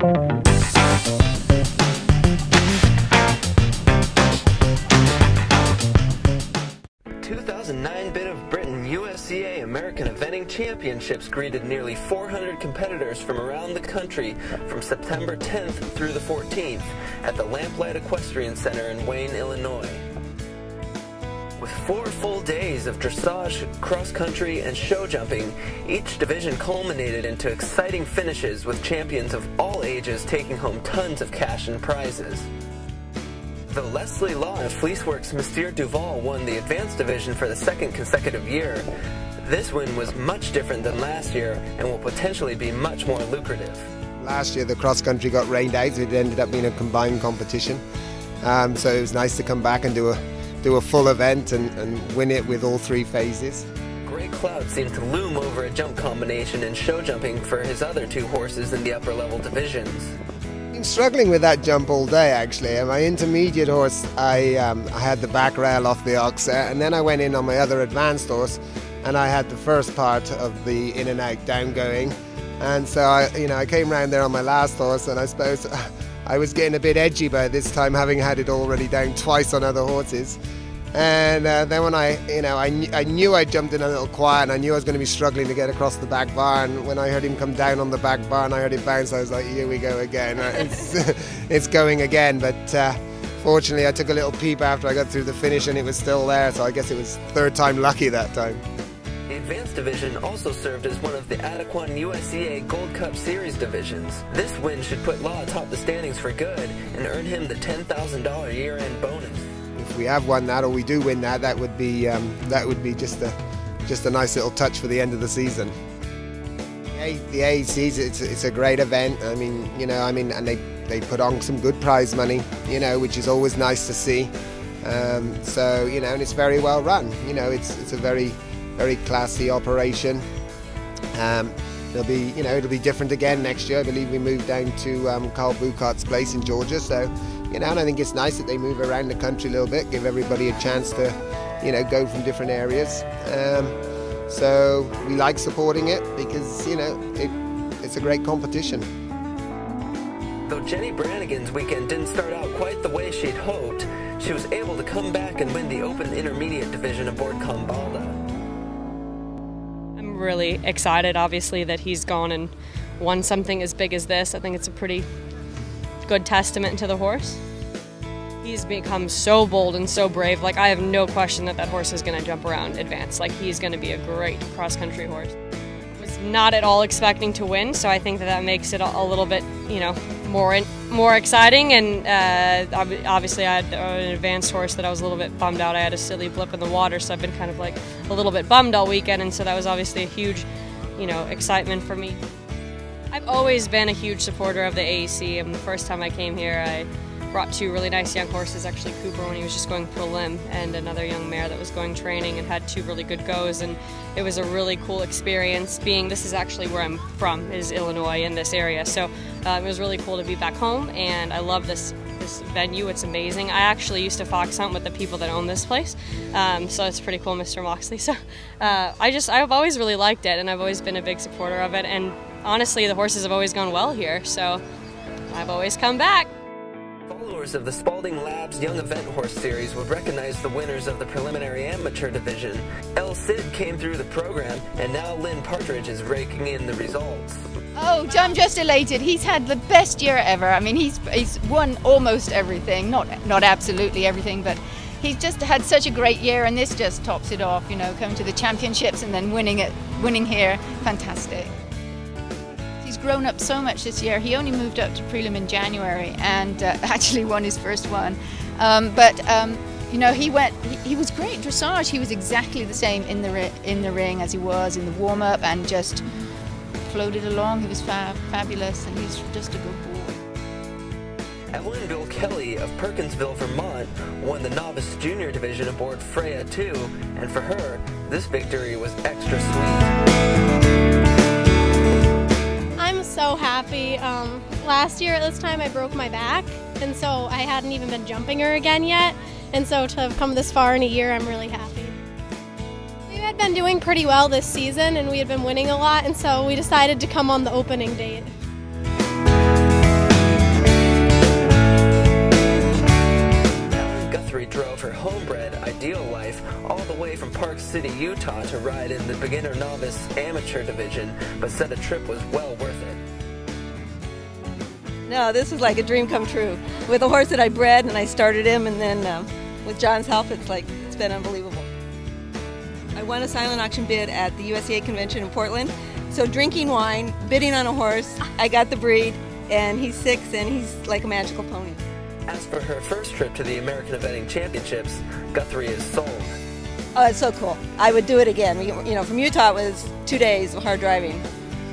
2009 Bit of Britain USEA American Eventing Championships greeted nearly 400 competitors from around the country from September 10th through the 14th at the Lamplight Equestrian Center in Wayne, Illinois. With 4 full days of dressage, cross-country, and show jumping, each division culminated into exciting finishes with champions of all ages taking home tons of cash and prizes. Though Leslie Law and Fleeceworks' Mr. Duval won the advanced division for the 2nd consecutive year, this win was much different than last year and will potentially be much more lucrative. Last year the cross-country got rained out, so it ended up being a combined competition. So it was nice to come back and do a full event and win it with all 3 phases. Grey clouds seemed to loom over a jump combination and show jumping for his other 2 horses in the upper level divisions. Been struggling with that jump all day actually. My intermediate horse, I had the back rail off the ox, and then I went in on my other advanced horse and I had the first part of the in and out down going, and so I came round there on my last horse, and I suppose I was getting a bit edgy by this time, having had it already down twice on other horses. And then when I knew I jumped in a little quiet, and I knew I was going to be struggling to get across the back bar, and when I heard him come down on the back bar and I heard it bounce, I was like, here we go again. It's going again. But fortunately I took a little peep after I got through the finish and it was still there, so I guess it was 3rd time lucky that time. The advanced division also served as one of the Adequan USEA Gold Cup Series divisions. This win should put Law atop the standings for good and earn him the $10,000 year-end bonus. If we have won that, or we do win that, that would be just a nice little touch for the end of the season. The AECs, it's a great event. And they put on some good prize money, which is always nice to see. And it's very well run. It's a very classy operation. It'll be different again next year. I believe we move down to Carl Bucart's place in Georgia. So, and I think it's nice that they move around the country a little bit, give everybody a chance to, go from different areas. So we like supporting it because, it's a great competition. Though Jenny Brannigan's weekend didn't start out quite the way she'd hoped, she was able to come back and win the Open Intermediate division aboard Combalda. I'm really excited, obviously, that he's gone and won something as big as this. I think it's a pretty good testament to the horse. He's become so bold and so brave. Like, I have no question that horse is going to jump around advanced. Like, he's going to be a great cross-country horse. Was not at all expecting to win, so I think that makes it a little bit, more exciting. And obviously, I had an advanced horse that I was a little bit bummed out. I had a silly blip in the water, so I've been kind of like a little bit bummed all weekend, and so that was obviously a huge, excitement for me. I've always been a huge supporter of the AEC, and the first time I came here, I brought 2 really nice young horses, actually Cooper when he was just going prelim, and another young mare that was going training, and had 2 really good goes, and it was a really cool experience. This is actually where I'm from, is Illinois, in this area, so it was really cool to be back home, and I love this venue. It's amazing. I actually used to fox hunt with the people that own this place, so it's pretty cool, Mr. Moxley. So I've always really liked it, and I've always been a big supporter of it, and honestly, the horses have always gone well here, so I've always come back. Followers of the Spalding Labs Young Event Horse Series would recognize the winners of the preliminary amateur division. El Cid came through the program, and now Lynn Partridge is raking in the results. Oh, I'm just elated. He's had the best year ever. I mean, he's won almost everything, not absolutely everything, but he's just had such a great year, and this just tops it off. Coming to the championships and then winning here, fantastic. He's grown up so much this year. He only moved up to prelim in January and actually won his first one. He was great dressage. He was exactly the same in the ring as he was in the warm-up, and just floated along. He was fabulous, and he's just a good boy. Evelyn Bill Kelly of Perkinsville, Vermont, won the novice junior division aboard Freya 2, and for her, this victory was extra sweet. I'm so happy. Last year at this time I broke my back, and so I hadn't even been jumping her again yet, and so to have come this far in a year, I'm really happy. We had been doing pretty well this season, and we had been winning a lot, and so we decided to come on the opening date. from Park City, Utah to ride in the beginner novice amateur division, but said the trip was well worth it. No, this was like a dream come true. With a horse that I bred and I started him, and then with John's help, it's been unbelievable. I won a silent auction bid at the USEA convention in Portland. So drinking wine, bidding on a horse, I got the breed, and he's 6 and he's like a magical pony. As for her first trip to the American Eventing Championships, Guthrie is sold. Oh, it's so cool. I would do it again. You know, from Utah it was 2 days of hard driving,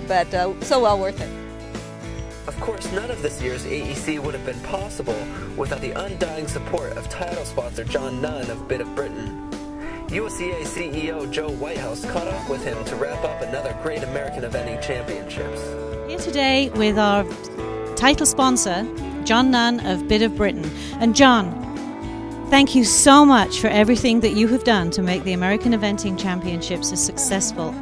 but so well worth it. Of course, none of this year's AEC would have been possible without the undying support of title sponsor John Nunn of Bit of Britain. USEA CEO Joe Whitehouse caught up with him to wrap up another great American Eventing Championships. Here today with our title sponsor, John Nunn of Bit of Britain. And John, thank you so much for everything that you have done to make the American Eventing Championships as successful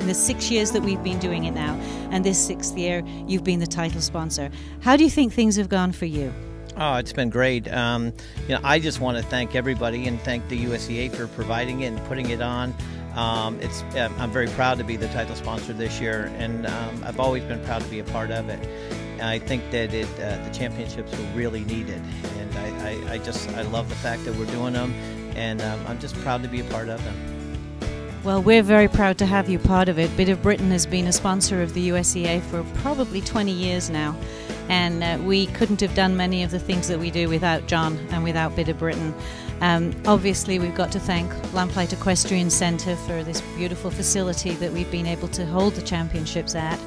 in the 6 years that we've been doing it now. And this 6th year, you've been the title sponsor. How do you think things have gone for you? Oh, it's been great. I just want to thank everybody and thank the USEA for providing it and putting it on. I'm very proud to be the title sponsor this year, and I've always been proud to be a part of it. And I think that the championships were really needed, and I love the fact that we're doing them, and I'm just proud to be a part of them. Well, we're very proud to have you part of it. Bit of Britain has been a sponsor of the USEA for probably 20 years now. And we couldn't have done many of the things that we do without John and without Bit of Britain. Obviously, we've got to thank Lamplight Equestrian Center for this beautiful facility that we've been able to hold the championships at.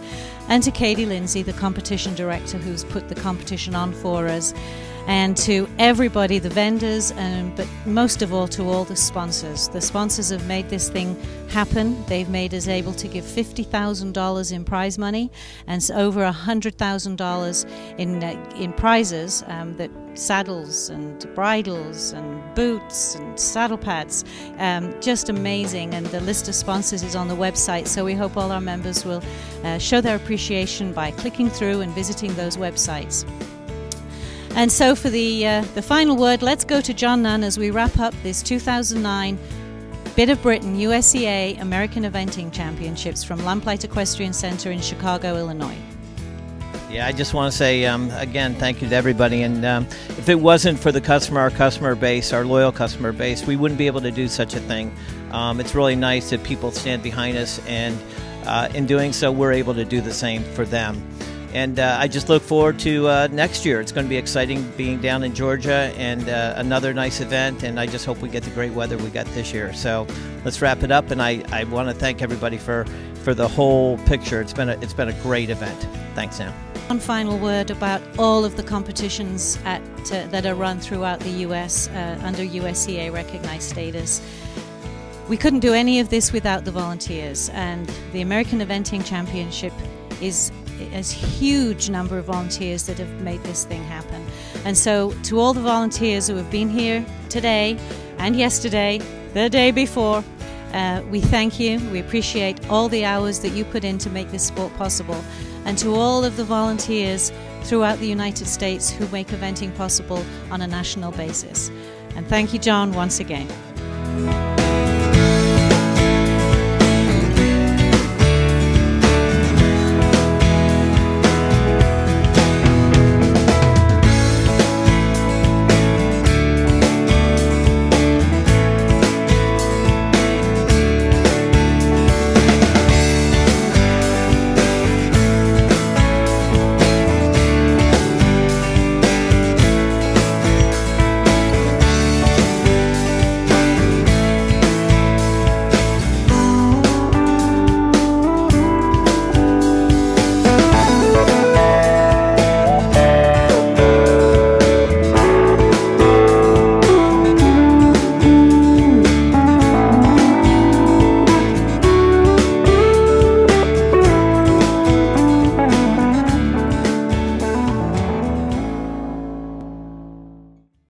And to Katie Lindsay, the competition director, who's put the competition on for us. And to everybody, the vendors, but most of all to all the sponsors. The sponsors have made this thing happen. They've made us able to give $50,000 in prize money and over $100,000 in prizes, that saddles and bridles and boots and saddle pads. Just amazing, and the list of sponsors is on the website, so we hope all our members will show their appreciation by clicking through and visiting those websites. And so for the final word, let's go to John Nunn as we wrap up this 2009 Bit of Britain USEA American Eventing Championships from Lamplight Equestrian Center in Chicago, Illinois. Yeah, I just want to say, again, thank you to everybody. And if it wasn't for our customer base, our loyal customer base, we wouldn't be able to do such a thing. It's really nice that people stand behind us, and in doing so, we're able to do the same for them. And I just look forward to next year. It's going to be exciting being down in Georgia, and another nice event, and I just hope we get the great weather we got this year. So let's wrap it up, and I want to thank everybody for the whole picture. It's been a great event. Thanks, Sam. One final word about all of the competitions that are run throughout the U.S. Under USEA recognized status. We couldn't do any of this without the volunteers, and the American Eventing Championship is a huge number of volunteers that have made this thing happen. And so to all the volunteers who have been here today and yesterday, the day before, we thank you. We appreciate all the hours that you put in to make this sport possible. And to all of the volunteers throughout the United States who make eventing possible on a national basis. And thank you, John, once again.